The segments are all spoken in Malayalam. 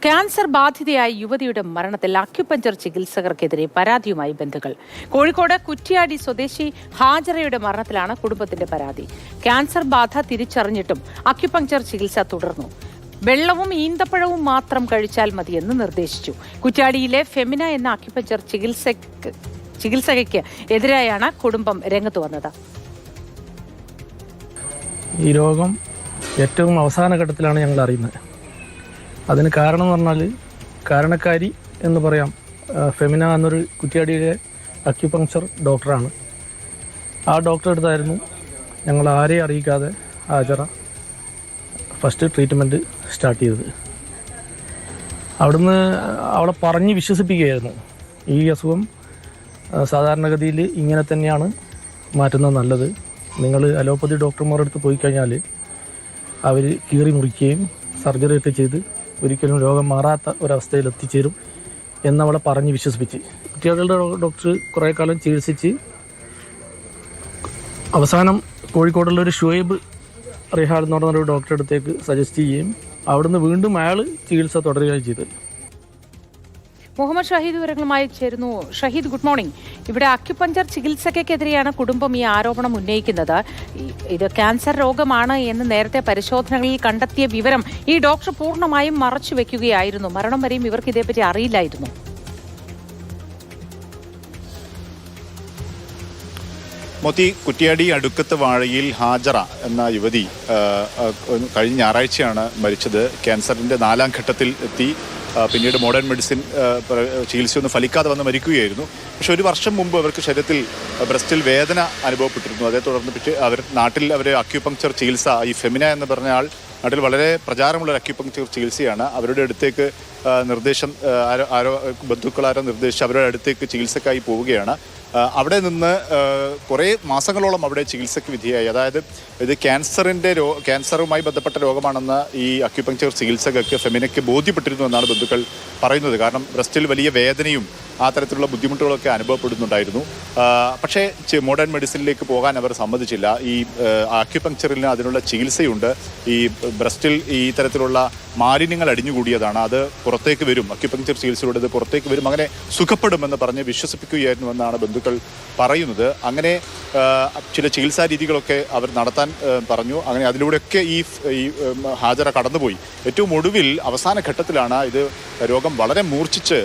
ക്യാൻസർ ബാധിതയായ യുവതിയുടെ മരണത്തിൽ അക്യുപഞ്ചർ ചികിത്സകർക്കെതിരെ പരാതിയുമായി ബന്ധുക്കൾ. കോഴിക്കോട് കുറ്റ്യാടി സ്വദേശി ഹാജറയുടെ മരണത്തിലാണ് കുടുംബത്തിന്റെ പരാതി. ക്യാൻസർ ബാധ തിരിച്ചറിഞ്ഞിട്ടും അക്യുപഞ്ചർ ചികിത്സ തുടർന്നു. വെള്ളവും ഈന്തപ്പഴവും മാത്രം കഴിച്ചാൽ മതിയെന്ന് നിർദ്ദേശിച്ചു. കുറ്റ്യാടിയിലെ ഫെമിന എന്ന അക്യുപഞ്ചർ ചികിത്സകയ്ക്ക് എതിരായാണ് കുടുംബം രംഗത്ത് വന്നത്. ഈ രോഗം ഏറ്റവും അവസാന ഘട്ടത്തിലാണ് ഞങ്ങൾ അറിയുന്നത്. അതിന് കാരണം എന്ന് പറഞ്ഞാൽ കാരണക്കാരി എന്ന് പറയാം ഫെമിന എന്നൊരു കുറ്റ്യാടിയിലെ അക്യുപങ്ക്ചർ ഡോക്ടറാണ്. ആ ഡോക്ടറെ അടുത്തായിരുന്നു ഞങ്ങൾ ആരെയും അറിയിക്കാതെ ഹാജറ ഫസ്റ്റ് ട്രീറ്റ്മെൻറ്റ് സ്റ്റാർട്ട് ചെയ്തത്. അവിടുന്ന് അവളെ പറഞ്ഞ് വിശ്വസിപ്പിക്കുകയായിരുന്നു. ഈ അസുഖം സാധാരണഗതിയിൽ ഇങ്ങനെ തന്നെയാണ് മാറ്റുന്നത് നല്ലത്. നിങ്ങൾ അലോപ്പതി ഡോക്ടർമാരുടെ അടുത്ത് പോയി കഴിഞ്ഞാൽ അവർ കീറി മുറിക്കുകയും സർജറി ഒക്കെ ചെയ്ത് ഒരിക്കലും രോഗം മാറാത്ത ഒരവസ്ഥയിൽ എത്തിച്ചേരും എന്നവളെ പറഞ്ഞ് വിശ്വസിപ്പിച്ച് കുട്ടികളുടെ ഡോക്ടർ കുറേ കാലം ചികിത്സിച്ച് അവസാനം കോഴിക്കോടുള്ള ഒരു ഷുഹൈബ് റിഹാൽ എന്ന് പറഞ്ഞൊരു ഡോക്ടറെ അടുത്തേക്ക് സജസ്റ്റ് ചെയ്യുകയും അവിടുന്ന് വീണ്ടും അയാൾ ചികിത്സ തുടരുകയും ചെയ്തത്. മുഹമ്മദ് ഷഹീദ് വിവരങ്ങളുമായി ചേരുന്നു. Shahid, good morning. ഇവിടെ അക്യുപഞ്ചർ ചികിത്സക്കെതിരെയാണ് കുടുംബം ഈ ആരോപണം ഉന്നയിക്കുന്നത്. ഇത് ക്യാൻസർ രോഗമാണ് എന്ന് നേരത്തെ പരിശോധനകളിൽ കണ്ടെത്തിയ വിവരം ഈ ഡോക്ടർ പൂർണ്ണമായും മറച്ചു വെക്കുകയായിരുന്നു. മരണം വരെയും ഇവർക്ക് ഇതേപ്പറ്റി അറിയില്ലായിരുന്നു. മോത്തി, കുറ്റ്യാടി അടുക്കത്ത് വാഴയിൽ ഹാജറ എന്ന യുവതി കഴിഞ്ഞ ഞായറാഴ്ചയാണ് മരിച്ചത്. ക്യാൻസറിന്റെ 4ാം ഘട്ടത്തിൽ എത്തി. പിന്നീട് മോഡേൺ മെഡിസിൻ ചികിത്സയൊന്നും ഫലിക്കാതെ വന്ന് മരിക്കുകയായിരുന്നു. പക്ഷെ 1 വർഷം മുമ്പ് അവർക്ക് ശരീരത്തിൽ ബ്രസ്റ്റിൽ വേദന അനുഭവപ്പെട്ടിരുന്നു. അതേ തുടർന്ന് നാട്ടിൽ അവർ അക്യുപങ്ക്ചർ ചികിത്സ, ഈ ഫെമിന എന്ന് പറഞ്ഞ ആൾ നാട്ടിൽ വളരെ പ്രചാരമുള്ള അക്യുപങ്ക്ചർ ചികിത്സയാണ്. അവരുടെ അടുത്തേക്ക് ബന്ധുക്കളാരോ നിർദ്ദേശിച്ച് അവരുടെ അടുത്തേക്ക് ചികിത്സക്കായി പോവുകയാണ്. അവിടെ നിന്ന് കുറേ മാസങ്ങളോളം അവിടെ ചികിത്സയ്ക്ക് വിധേയായി. അതായത് ഇത് ക്യാൻസറുമായി ബന്ധപ്പെട്ട രോഗമാണെന്ന് ഈ അക്യുപങ്ക്ചർ ചികിത്സകർക്ക് ഫെമിനയ്ക്ക് ബോധ്യപ്പെട്ടിരുന്നു എന്നാണ് ബന്ധുക്കൾ പറയുന്നത്. കാരണം ബ്രസ്റ്റിൽ വലിയ വേദനയും ആ തരത്തിലുള്ള ബുദ്ധിമുട്ടുകളൊക്കെ അനുഭവപ്പെടുന്നുണ്ടായിരുന്നു. പക്ഷേ മോഡേൺ മെഡിസിനിലേക്ക് പോകാൻ അവർ സമ്മതിച്ചില്ല. ഈ അക്യുപങ്ക്ചറിന് അതിനുള്ള ചികിത്സയുണ്ട്. ഈ ബ്രസ്റ്റിൽ ഈ തരത്തിലുള്ള മാലിന്യങ്ങൾ അടിഞ്ഞുകൂടിയതാണ്, അത് പുറത്തേക്ക് വരും, അക്യുപങ്ക്ചർ ചികിത്സയിലൂടെ ഇത് പുറത്തേക്ക് വരും, അങ്ങനെ സുഖപ്പെടുമെന്ന് പറഞ്ഞ് വിശ്വസിപ്പിക്കുകയായിരുന്നുവെന്നാണ് ബന്ധുക്കൾ പറയുന്നത്. അങ്ങനെ ചില ചികിത്സാ രീതികളൊക്കെ അവർ നടത്താൻ പറഞ്ഞു. അങ്ങനെ അതിലൂടെയൊക്കെ ഈ ഹാജറ കടന്നുപോയി. ഏറ്റവും ഒടുവിൽ അവസാന ഘട്ടത്തിലാണ് ഇത് രോഗം വളരെ മൂർച്ഛിച്ച്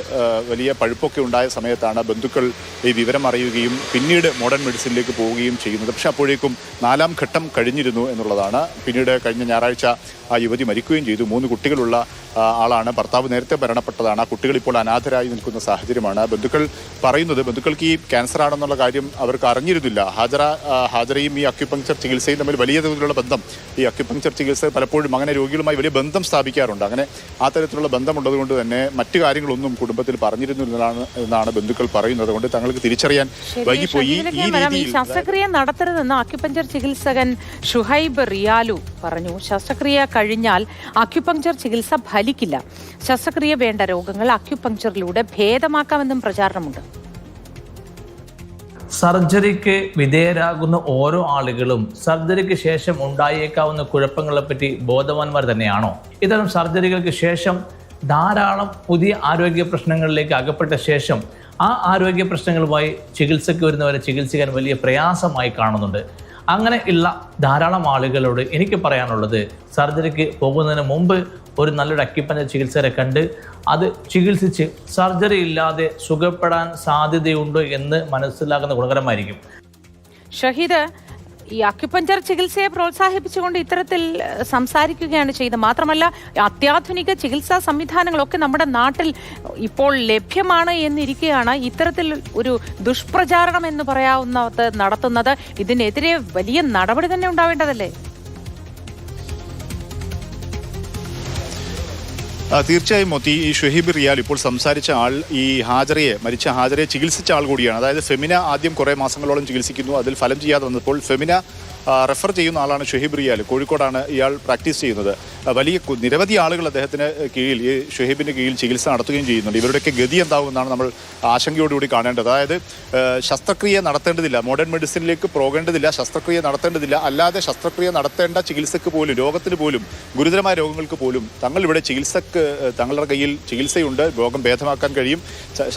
വലിയ പഴുപ്പൊക്കെ ഉണ്ടായ സമയത്താണ് ബന്ധുക്കൾ ഈ വിവരം അറിയുകയും പിന്നീട് മോഡേൺ മെഡിസിനിലേക്ക് പോവുകയും ചെയ്യുന്നത്. പക്ഷെ അപ്പോഴേക്കും 4ാം ഘട്ടം കഴിഞ്ഞിരുന്നു എന്നുള്ളതാണ്. പിന്നീട് കഴിഞ്ഞ ഞായറാഴ്ച ആ യുവതി മരിക്കുകയും ചെയ്തു. 3 കുട്ടികളുള്ള ആളാണ്. ഭർത്താവ് നേരത്തെ മരണപ്പെട്ടതാണ്. ആ കുട്ടികൾ ഇപ്പോൾ അനാഥരായി നിൽക്കുന്ന സാഹചര്യമാണ്. ബന്ധുക്കൾ പറയുന്നത് ബന്ധുക്കൾക്ക് ഈ ക്യാൻസർ ആണെന്നുള്ള കാര്യം അവർക്ക് അറിഞ്ഞിരുന്നില്ല. ഹാജറയും ഈ അക്യുപങ്ക്ചർ ചികിത്സയും തമ്മിൽ വലിയ തോതിലുള്ള ബന്ധം, ഈ അക്യുപങ്ക്ചർ ചികിത്സ പലപ്പോഴും അങ്ങനെ രോഗികളുമായി വലിയ ബന്ധം സ്ഥാപിക്കാറുണ്ട്. അങ്ങനെ ആ തരത്തിലുള്ള ബന്ധമുള്ളതുകൊണ്ട് തന്നെ മറ്റു കാര്യങ്ങളൊന്നും കുടുംബത്തിൽ പറഞ്ഞിരുന്നില്ലെന്നാണ് എന്നാണ് ബന്ധുക്കൾ പറയുന്നത്. അതുകൊണ്ട് തങ്ങൾക്ക് തിരിച്ചറിയാൻ വൈകിപ്പോയി. ഈ ശസ്ത്രക്രിയ നടത്തരുതെന്ന് അക്യുപഞ്ചർ ചികിത്സകൻ ഷുഹൈബ് റിയാലു പറഞ്ഞു. ശസ്ത്രക്രിയ കഴിഞ്ഞാൽ അക്യുപങ്ക്ചർ ചികിത്സ ഫലിക്കില്ല. ശസ്ത്രക്രിയ വേണ്ട രോഗങ്ങൾ അക്യുപങ്ക്ചറിലൂടെ ഭേദമാക്കാമെന്നും പ്രചാരണമുണ്ട്. സർജറിക്ക് വിധേയരാകുന്ന ഓരോ ആളുകളും സർജറിക്ക് ശേഷം ഉണ്ടായേക്കാവുന്ന കുഴപ്പങ്ങളെപ്പറ്റി ബോധവാന്മാർ തന്നെയാണോ? ഇത്തരം സർജറികൾക്ക് ശേഷം ധാരാളം പുതിയ ആരോഗ്യ പ്രശ്നങ്ങളിലേക്ക് അകപ്പെട്ട ശേഷം ആ ആരോഗ്യ പ്രശ്നങ്ങളുമായി ചികിത്സയ്ക്ക് വരുന്നവരെ ചികിത്സിക്കാൻ വലിയ പ്രയാസമായി കാണുന്നുണ്ട്. അങ്ങനെ ഉള്ള ധാരാളം ആളുകളോട് എനിക്ക് പറയാനുള്ളത്, സർജറിക്ക് പോകുന്നതിന് മുമ്പ് ഒരു നല്ലൊരു അക്യുപഞ്ചർ ചികിത്സകരെ കണ്ട് അത് ചികിത്സിച്ച് സർജറി ഇല്ലാതെ സുഖപ്പെടാൻ സാധ്യതയുണ്ടോ എന്ന് മനസ്സിലാക്കുന്ന ഗുണകരമായിരിക്കും. ഷഹീദ്, ഈ അക്യുപഞ്ചർ ചികിത്സയെ പ്രോത്സാഹിപ്പിച്ചുകൊണ്ട് ഇത്തരത്തിൽ സംസാരിക്കുകയാണ് ചെയ്തത്. മാത്രമല്ല, അത്യാധുനിക ചികിത്സാ സംവിധാനങ്ങളൊക്കെ നമ്മുടെ നാട്ടിൽ ഇപ്പോൾ ലഭ്യമാണ് എന്നിരിക്കെയാണ് ഇത്തരത്തിൽ ഒരു ദുഷ്പ്രചാരണം എന്ന് പറയാവുന്നത് നടത്തുന്നത്. ഇതിനെതിരെ വലിയ നടപടി തന്നെ ഉണ്ടാവേണ്ടതല്ലേ? തീർച്ചയായും മോത്തി, ഈ ഷുഹൈബ് റിയാൽ ഇപ്പോൾ സംസാരിച്ച ആൾ ഈ മരിച്ച ഹാജറയെ ചികിത്സിച്ച ആൾ കൂടിയാണ്. അതായത് ഫെമിന ആദ്യം കുറേ മാസങ്ങളോളം ചികിത്സിക്കുന്നു. അതിൽ ഫലം ചെയ്യാതെ വന്നപ്പോൾ ഫെമിന റെഫർ ചെയ്യുന്ന ആളാണ് ഷുഹൈബ് റിയാൽ. കോഴിക്കോടാണ് ഇയാൾ പ്രാക്ടീസ് ചെയ്യുന്നത്. നിരവധി ആളുകൾ അദ്ദേഹത്തിന് കീഴിൽ, ഈ ഷുഹൈബിൻ്റെ കീഴിൽ ചികിത്സ നടത്തുകയും ചെയ്യുന്നുണ്ട്. ഇവരുടെയൊക്കെ ഗതി എന്താവുമെന്നാണ് നമ്മൾ ആശങ്കയോടുകൂടി കാണേണ്ടത്. അതായത് ശസ്ത്രക്രിയ നടത്തേണ്ടതില്ല, മോഡേൺ മെഡിസിനിലേക്ക് പോകേണ്ടതില്ല, ശസ്ത്രക്രിയ നടത്തേണ്ടതില്ല, അല്ലാതെ ശസ്ത്രക്രിയ നടത്തേണ്ട ചികിത്സക്ക് പോലും, രോഗത്തിന് പോലും, ഗുരുതരമായ രോഗങ്ങൾക്ക് പോലും തങ്ങളിവിടെ തങ്ങളുടെ കയ്യിൽ ചികിത്സയുണ്ട്, രോഗം ഭേദമാക്കാൻ കഴിയും.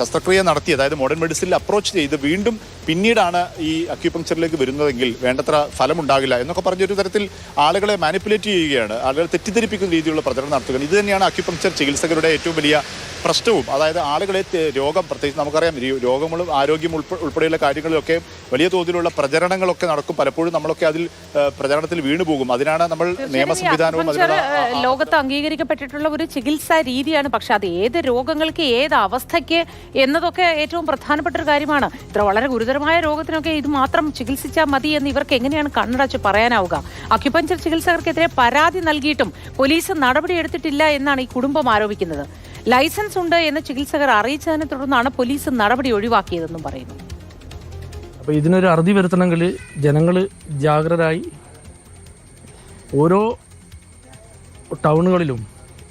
ശസ്ത്രക്രിയ നടത്തി, അതായത് മോഡേൺ മെഡിസിനിൽ അപ്രോച്ച് ചെയ്ത് വീണ്ടും പിന്നീടാണ് ഈ അക്യുപങ്ക്ചറിലേക്ക് വരുന്നതെങ്കിൽ വേണ്ടത്ര ഫലമുണ്ടാകില്ല എന്നൊക്കെ പറഞ്ഞൊരു തരത്തിൽ ആളുകളെ മാനിപ്പുലേറ്റ് ചെയ്യുകയാണ്, ആളുകളെ തെറ്റിദ്ധരിപ്പിക്കുന്ന രീതിയിലുള്ള പ്രചരണം നടത്തുകയാണ്. ഇത് തന്നെയാണ് അക്യുപങ്ക്ചർ ചികിത്സകരുടെ ഏറ്റവും വലിയ പ്രശ്നവും. അതായത് ആളുകളെ രോഗം, പ്രത്യേകിച്ച് നമുക്കറിയാം രോഗങ്ങളും ആരോഗ്യം ഉൾപ്പെടെയുള്ള കാര്യങ്ങളിലൊക്കെ വലിയ തോതിലുള്ള പ്രചരണങ്ങളൊക്കെ നടക്കും. പലപ്പോഴും നമ്മളൊക്കെ അതിൽ പ്രചരണത്തിൽ വീണുപോകും. അതിനാണ് നമ്മൾ നിയമ സംവിധാനവും ലോകത്ത് അംഗീകരിക്കപ്പെട്ടിട്ടുള്ള ഒരു ചികിത്സാ രീതിയാണ്. പക്ഷെ അത് ഏത് രോഗങ്ങൾക്ക്, ഏത് അവസ്ഥയ്ക്ക് എന്നതൊക്കെ ഏറ്റവും പ്രധാനപ്പെട്ട ഒരു കാര്യമാണ്. ഇത്ര വളരെ ഗുരുതരമായ രോഗത്തിനൊക്കെ ഇത് മാത്രം ചികിത്സിച്ചാൽ മതി എന്ന് ഇവർക്ക് എങ്ങനെയാണ് കണ്ണടച്ച് പറയാനാവുക? അക്യുപങ്ക്ചർ ചികിത്സകർക്കെതിരെ പരാതി നൽകിയിട്ടും പോലീസ് നടപടിയെടുത്തിട്ടില്ല എന്നാണ് ഈ കുടുംബം ആരോപിക്കുന്നത്. ലൈസൻസ് ഉണ്ട് എന്ന് ചികിത്സകർ അറിയിച്ചതിനെ തുടർന്നാണ് പോലീസ് നടപടി ഒഴിവാക്കിയതെന്നും പറയുന്നു. അപ്പോൾ ഇതിനൊരു അറുതി വരുത്തണമെങ്കിൽ ജനങ്ങൾ ജാഗ്രതരായി ഓരോ ടൗണുകളിലും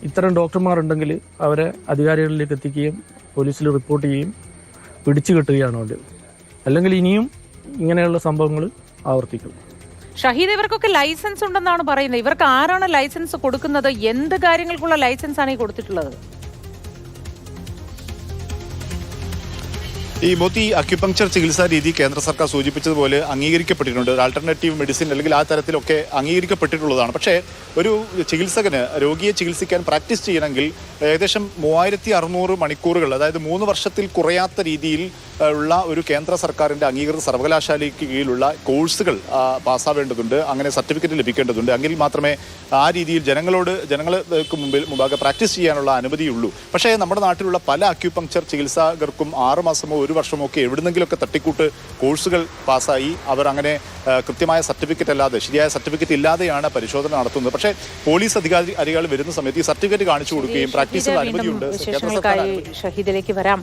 ഇത്തരം ഡോക്ടർമാരുണ്ടെങ്കിൽ അവരെ അധികാരികളിലേക്ക് എത്തിക്കുകയും പോലീസിൽ റിപ്പോർട്ട് ചെയ്യുകയും പിടിച്ചു കെട്ടുകയാണ് വേണ്ടത്. അല്ലെങ്കിൽ ഇനിയും ഇങ്ങനെയുള്ള സംഭവങ്ങൾ ആവർത്തിക്കും. ഷഹീദ്, ഇവർക്കൊക്കെ ലൈസൻസ് ഉണ്ടെന്നാണ് പറയുന്നത്. ഇവർക്ക് ആരാണ് ലൈസൻസ് കൊടുക്കുന്നത്? എന്ത് കാര്യങ്ങൾക്കുള്ള ലൈസൻസ് ആണ് ഈ കൊടുത്തിട്ടുള്ളത്? ഈ മോത്തി അക്യുപങ്ക്ചർ ചികിത്സാ രീതി കേന്ദ്ര സർക്കാർ സൂചിപ്പിച്ചതുപോലെ അംഗീകരിക്കപ്പെട്ടിട്ടുണ്ട്. ഒരു ആൾട്ടർനേറ്റീവ് മെഡിസിൻ അല്ലെങ്കിൽ ആ തരത്തിലൊക്കെ അംഗീകരിക്കപ്പെട്ടിട്ടുള്ളതാണ്. പക്ഷേ ഒരു ചികിത്സകന് രോഗിയെ ചികിത്സിക്കാൻ പ്രാക്ടീസ് ചെയ്യണമെങ്കിൽ ഏകദേശം 3600 മണിക്കൂറുകൾ, അതായത് 3 വർഷത്തിൽ കുറയാത്ത രീതിയിൽ ഉള്ള ഒരു കേന്ദ്ര സർക്കാരിൻ്റെ അംഗീകൃത സർവകലാശാലയ്ക്ക് കീഴിലുള്ള കോഴ്സുകൾ പാസ്സാവേണ്ടതുണ്ട്. അങ്ങനെ സർട്ടിഫിക്കറ്റ് ലഭിക്കേണ്ടതുണ്ട്. എങ്കിൽ മാത്രമേ ആ രീതിയിൽ ജനങ്ങൾക്ക് മുമ്പാകെ പ്രാക്ടീസ് ചെയ്യാനുള്ള അനുമതിയുള്ളൂ. പക്ഷേ നമ്മുടെ നാട്ടിലുള്ള പല അക്യുപങ്ക്ചർ ചികിത്സകർക്കും 6 മാസമോ 1 വർഷമോ ഒക്കെ എവിടുന്നെങ്കിലുമൊക്കെ തട്ടിക്കൂട്ട് കോഴ്സുകൾ പാസ്സായി അവർ അങ്ങനെ കൃത്യമായ സർട്ടിഫിക്കറ്റ് അല്ലാതെ, ശരിയായ സർട്ടിഫിക്കറ്റ് ഇല്ലാതെയാണ് പരിശോധന നടത്തുന്നത്. പക്ഷേ പോലീസ് അധികാരികൾ വരുന്ന സമയത്ത് ഈ സർട്ടിഫിക്കറ്റ് കാണിച്ചു കൊടുക്കുകയും പ്രാക്ടീസിന് അനുമതിയുണ്ട്. ഷഹീദിലേക്ക് വരാം.